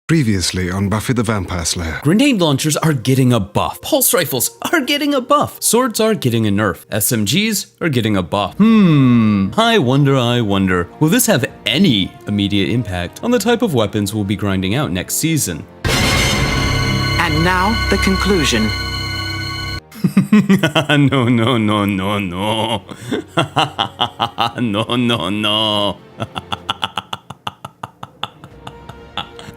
Previously on Buffy the Vampire Slayer. Grenade launchers are getting a buff. Pulse rifles are getting a buff. Swords are getting a nerf. SMGs are getting a buff. I wonder, will this have any immediate impact on the type of weapons we'll be grinding out next season? And now, the conclusion. No. No.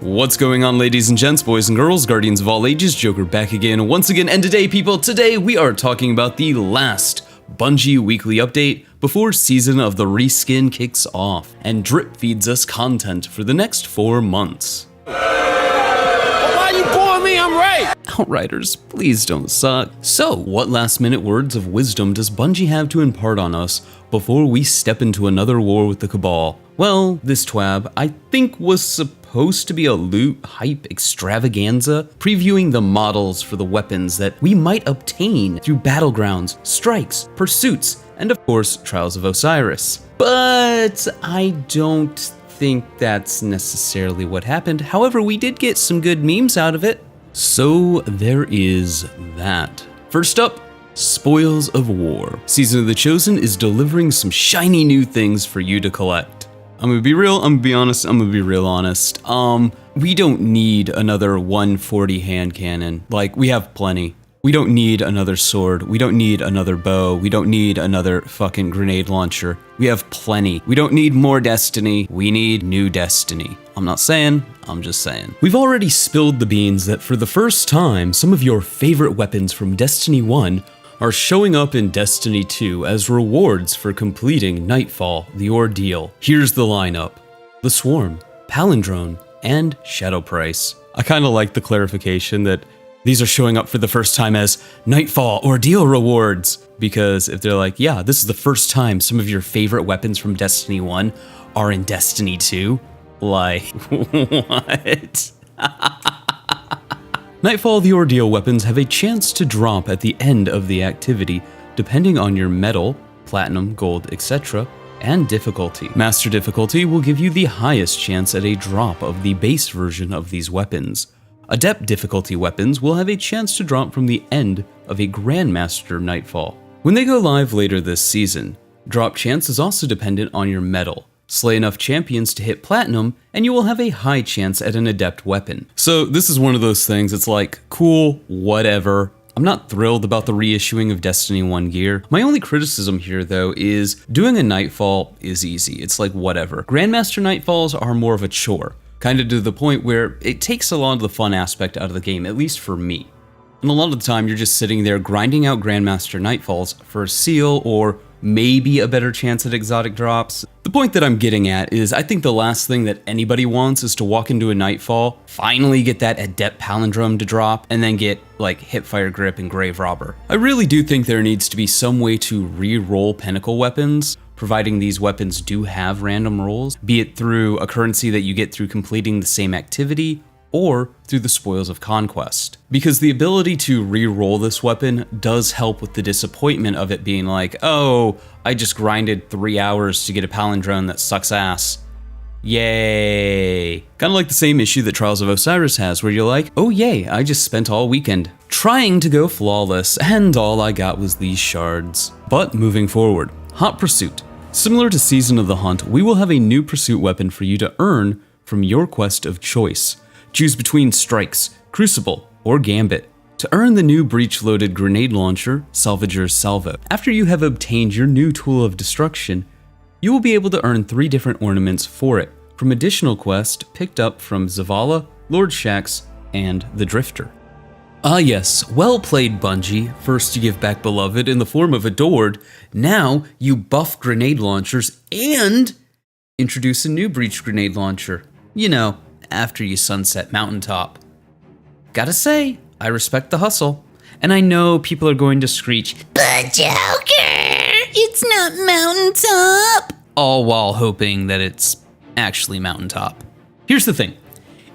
What's going on, ladies and gents, boys and girls, guardians of all ages, Joker back again once again, and today we are talking about the last Bungie weekly update before season of the reskin kicks off, and drip feeds us content for the next 4 months. Why you booing me? I'm right! Outriders, please don't suck. So, what last minute words of wisdom does Bungie have to impart on us before we step into another war with the Cabal? Well, this twab, I think, was supposed to be a loot hype extravaganza, previewing the models for the weapons that we might obtain through battlegrounds, strikes, pursuits, and of course, Trials of Osiris. But I don't think that's necessarily what happened. However, we did get some good memes out of it. So there is that. First up, Spoils of War. Season of the Chosen is delivering some shiny new things for you to collect. I'm gonna be real, I'm gonna be honest, I'm gonna be real honest. We don't need another 140 hand cannon. Like, we have plenty. We don't need another sword. We don't need another bow. We don't need another fucking grenade launcher. We have plenty. We don't need more Destiny. We need new Destiny. I'm not saying, I'm just saying. We've already spilled the beans that for the first time, some of your favorite weapons from Destiny 1 are showing up in Destiny 2 as rewards for completing Nightfall, the Ordeal. Here's the lineup: the Swarm, Palindrome, and Shadow Price. I kinda like the clarification that these are showing up for the first time as Nightfall Ordeal rewards, because if they're like, yeah, this is the first time some of your favorite weapons from Destiny 1 are in Destiny 2, like, what? Nightfall the Ordeal weapons have a chance to drop at the end of the activity, depending on your metal, platinum, gold, etc., and difficulty. Master difficulty will give you the highest chance at a drop of the base version of these weapons. Adept difficulty weapons will have a chance to drop from the end of a Grandmaster Nightfall. When they go live later this season, drop chance is also dependent on your metal. Slay enough champions to hit platinum, and you will have a high chance at an adept weapon. So this is one of those things, it's like, cool, whatever. I'm not thrilled about the reissuing of Destiny 1 gear. My only criticism here, though, is doing a Nightfall is easy. It's like, whatever. Grandmaster Nightfalls are more of a chore, kind of to the point where it takes a lot of the fun aspect out of the game, at least for me. And a lot of the time, you're just sitting there grinding out Grandmaster Nightfalls for a seal or maybe a better chance at exotic drops. The point that I'm getting at is I think the last thing that anybody wants is to walk into a Nightfall, finally get that Adept Palindrome to drop, and then get like Hipfire Grip and Grave Robber. I really do think there needs to be some way to re-roll Pinnacle weapons, providing these weapons do have random rolls, be it through a currency that you get through completing the same activity, or through the Spoils of Conquest. Because the ability to re-roll this weapon does help with the disappointment of it being like, oh, I just grinded 3 hours to get a palindrome that sucks ass. Yay. Kinda like the same issue that Trials of Osiris has, where you're like, oh yay, I just spent all weekend trying to go flawless, and all I got was these shards. But moving forward, Hot Pursuit. Similar to Season of the Hunt, we will have a new pursuit weapon for you to earn from your quest of choice. Choose between Strikes, Crucible, or Gambit to earn the new breech-loaded grenade launcher, Salvager's Salvo. After you have obtained your new tool of destruction, you will be able to earn 3 different ornaments for it from additional quests picked up from Zavala, Lord Shaxx, and the Drifter. Ah yes, well played Bungie. First you give back Beloved in the form of Adored, now you buff grenade launchers and introduce a new breach grenade launcher. You know, after you sunset Mountaintop. Gotta say, I respect the hustle. And I know people are going to screech, but Joker, it's not Mountaintop! All while hoping that it's actually Mountaintop. Here's the thing.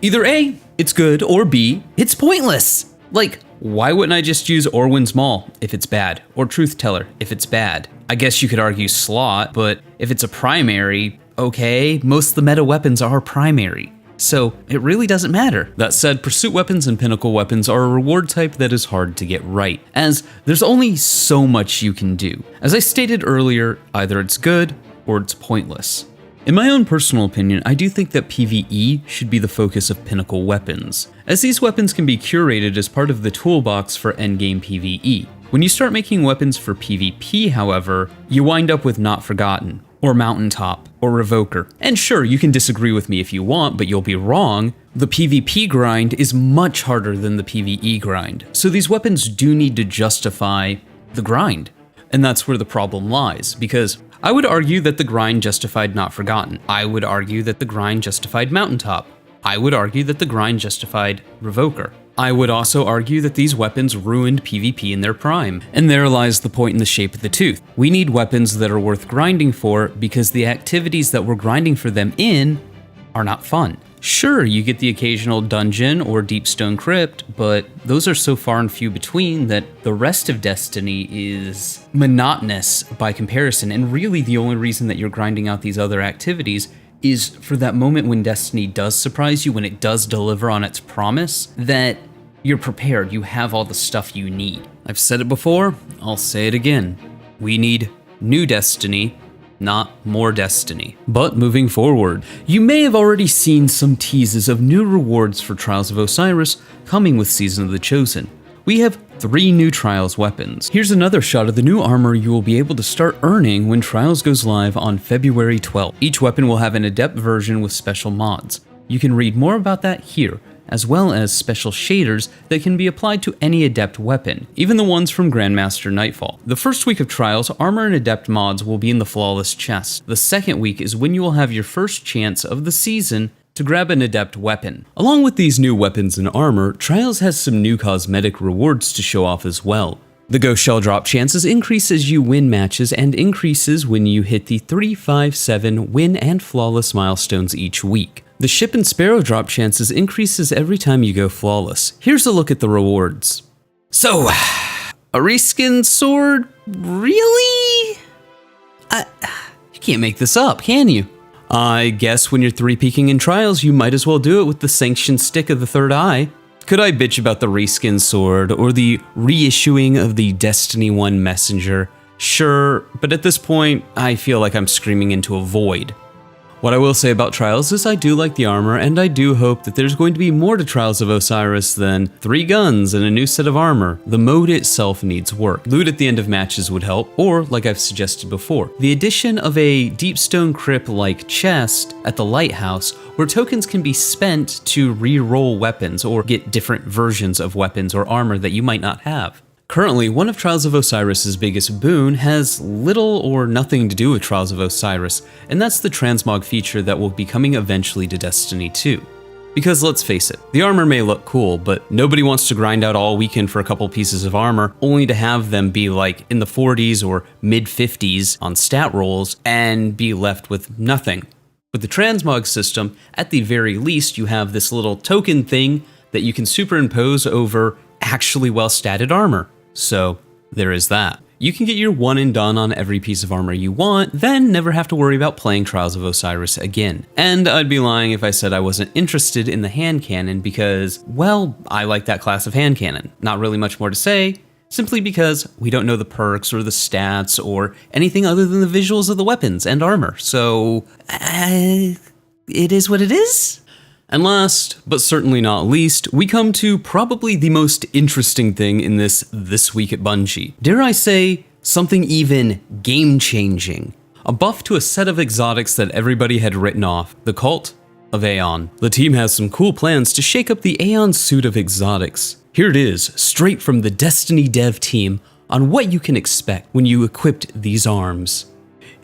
Either A, it's good, or B, it's pointless. Like, why wouldn't I just use Orwin's Maul if it's bad, or Truth Teller if it's bad? I guess you could argue Slot, but if it's a primary, okay, most of the meta weapons are primary. so it really doesn't matter. That said, Pursuit Weapons and Pinnacle Weapons are a reward type that is hard to get right, as there's only so much you can do. As I stated earlier, either it's good or it's pointless. In my own personal opinion, I do think that PvE should be the focus of Pinnacle Weapons, as these weapons can be curated as part of the toolbox for endgame PvE. When you start making weapons for PvP, however, you wind up with Not Forgotten, or Mountaintop, or Revoker. And sure, you can disagree with me if you want, but you'll be wrong. The PvP grind is much harder than the PvE grind, so these weapons do need to justify the grind. And that's where the problem lies, because I would argue that the grind justified Not Forgotten. I would argue that the grind justified Mountaintop. I would argue that the grind justified Revoker. I would also argue that these weapons ruined PvP in their prime. And there lies the point in the shape of the tooth. We need weapons that are worth grinding for because the activities that we're grinding for them in are not fun. Sure, you get the occasional dungeon or deep stone crypt, but those are so far and few between that the rest of Destiny is monotonous by comparison, and really the only reason that you're grinding out these other activities is for that moment when Destiny does surprise you, when it does deliver on its promise, that you're prepared, you have all the stuff you need. I've said it before, I'll say it again. We need new Destiny, not more Destiny. But moving forward, you may have already seen some teases of new rewards for Trials of Osiris coming with Season of the Chosen. We have 3 new Trials weapons. Here's another shot of the new armor you will be able to start earning when Trials goes live on February 12th. Each weapon will have an adept version with special mods. You can read more about that here, as well as special shaders that can be applied to any adept weapon, even the ones from Grandmaster Nightfall. The first week of Trials, armor and adept mods will be in the flawless chest. The second week is when you will have your first chance of the season to grab an adept weapon. Along with these new weapons and armor, Trials has some new cosmetic rewards to show off as well. The Ghost Shell drop chances increase as you win matches and increases when you hit the 3, 5, 7 win and flawless milestones each week. The Ship and Sparrow drop chances increases every time you go flawless. Here's a look at the rewards. So, a reskinned sword? Really? You can't make this up, can you? I guess when you're 3-peaking in Trials, you might as well do it with the sanctioned stick of the third eye. Could I bitch about the reskin sword or the reissuing of the Destiny 1 messenger? Sure, but at this point, I feel like I'm screaming into a void. What I will say about Trials is I do like the armor, and I do hope that there's going to be more to Trials of Osiris than 3 guns and a new set of armor. The mode itself needs work. Loot at the end of matches would help, or, like I've suggested before, the addition of a deep stone crypt-like chest at the lighthouse where tokens can be spent to re-roll weapons or get different versions of weapons or armor that you might not have. Currently, one of Trials of Osiris' biggest boon has little or nothing to do with Trials of Osiris, and that's the transmog feature that will be coming eventually to Destiny 2. Because let's face it, the armor may look cool, but nobody wants to grind out all weekend for a couple pieces of armor, only to have them be like in the 40s or mid-50s on stat rolls and be left with nothing. With the transmog system, at the very least, you have this little token thing that you can superimpose over actually well-statted armor. So there is that. You can get your one and done on every piece of armor you want, then never have to worry about playing Trials of Osiris again. And I'd be lying if I said I wasn't interested in the hand cannon because, well, I like that class of hand cannon. Not really much more to say, simply because we don't know the perks or the stats or anything other than the visuals of the weapons and armor. So, it is what it is. And last, but certainly not least, we come to probably the most interesting thing in this week at Bungie. Dare I say, something even game-changing. A buff to a set of exotics that everybody had written off, the Cult of Aeon. The team has some cool plans to shake up the Aeon suite of exotics. Here it is, straight from the Destiny dev team, on what you can expect when you equipped these arms.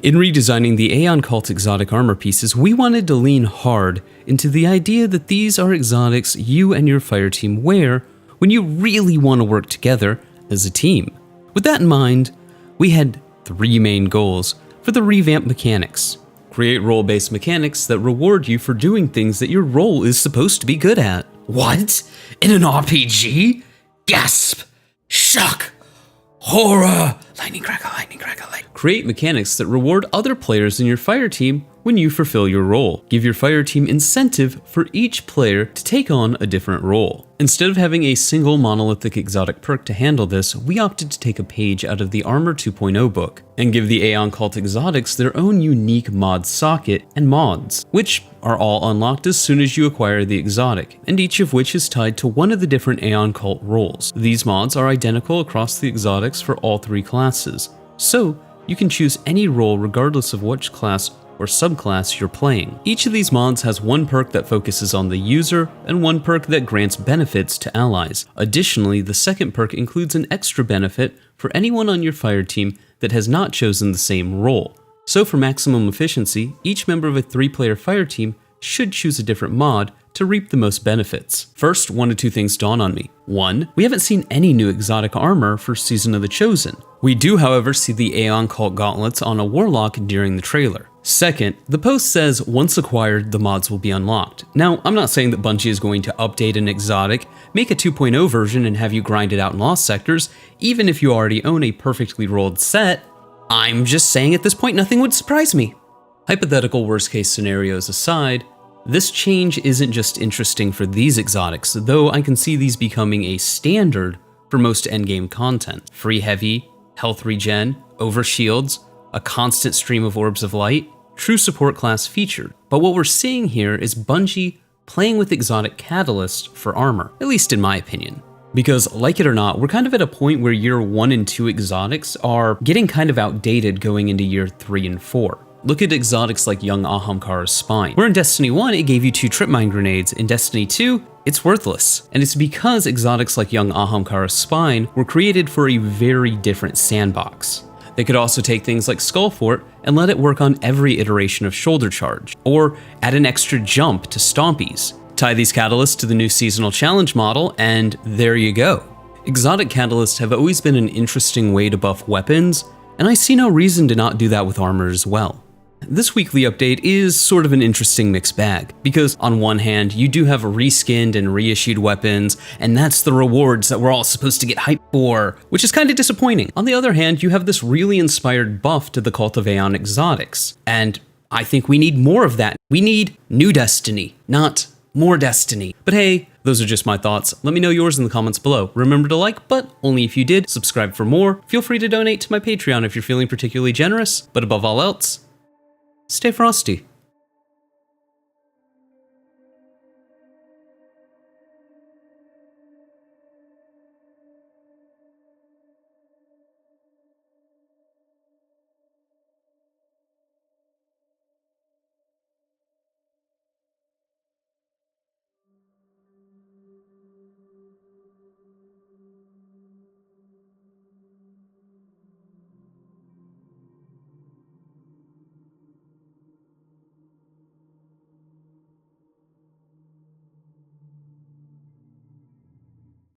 In redesigning the Aeon Cult exotic armor pieces, we wanted to lean hard into the idea that these are exotics you and your fire team wear when you really want to work together as a team. With that in mind, we had 3 main goals for the revamped mechanics. Create role-based mechanics that reward you for doing things that your role is supposed to be good at. What? In an RPG? Gasp! Shock! Horror! Lightning crackle, lightning crackle, lightning. Create mechanics that reward other players in your fire team when you fulfill your role. Give your fire team incentive for each player to take on a different role. Instead of having a single monolithic exotic perk to handle this, we opted to take a page out of the Armor 2.0 book and give the Aeon Cult exotics their own unique mod socket and mods, which are all unlocked as soon as you acquire the exotic, and each of which is tied to one of the different Aeon Cult roles. These mods are identical across the exotics for all 3 classes, so you can choose any role regardless of which class or subclass you're playing. Each of these mods has one perk that focuses on the user and one perk that grants benefits to allies. Additionally, the second perk includes an extra benefit for anyone on your fire team that has not chosen the same role. So for maximum efficiency, each member of a 3-player fire team should choose a different mod to reap the most benefits. First, 1 of 2 things dawn on me. 1, we haven't seen any new exotic armor for Season of the Chosen. We do, however, see the Aeon Cult gauntlets on a warlock during the trailer. Second, the post says once acquired, the mods will be unlocked. Now, I'm not saying that Bungie is going to update an exotic, make a 2.0 version and have you grind it out in Lost Sectors, even if you already own a perfectly rolled set. I'm just saying at this point nothing would surprise me. Hypothetical worst case scenarios aside, this change isn't just interesting for these exotics, though I can see these becoming a standard for most endgame content. Free heavy, health regen, overshields, a constant stream of orbs of light, true support class featured. But what we're seeing here is Bungie playing with exotic catalyst for armor, at least in my opinion. Because like it or not, we're kind of at a point where year 1 and 2 exotics are getting kind of outdated going into year 3 and 4. Look at exotics like young Ahamkara's spine, where in Destiny 1 it gave you 2 trip mine grenades, in Destiny 2 it's worthless. And it's because exotics like young Ahamkara's spine were created for a very different sandbox. They could also take things like Skullfort and let it work on every iteration of Shoulder Charge, or add an extra jump to Stompies. Tie these catalysts to the new seasonal challenge model, and there you go. Exotic catalysts have always been an interesting way to buff weapons, and I see no reason to not do that with armor as well. This weekly update is sort of an interesting mixed bag, because on one hand, you do have reskinned and reissued weapons, and that's the rewards that we're all supposed to get hyped for, which is kind of disappointing. On the other hand, you have this really inspired buff to the Cult of Aeon exotics, and I think we need more of that. We need new Destiny, not more Destiny. But hey, those are just my thoughts. Let me know yours in the comments below. Remember to like, but only if you did. Subscribe for more. Feel free to donate to my Patreon if you're feeling particularly generous, but above all else, stay frosty.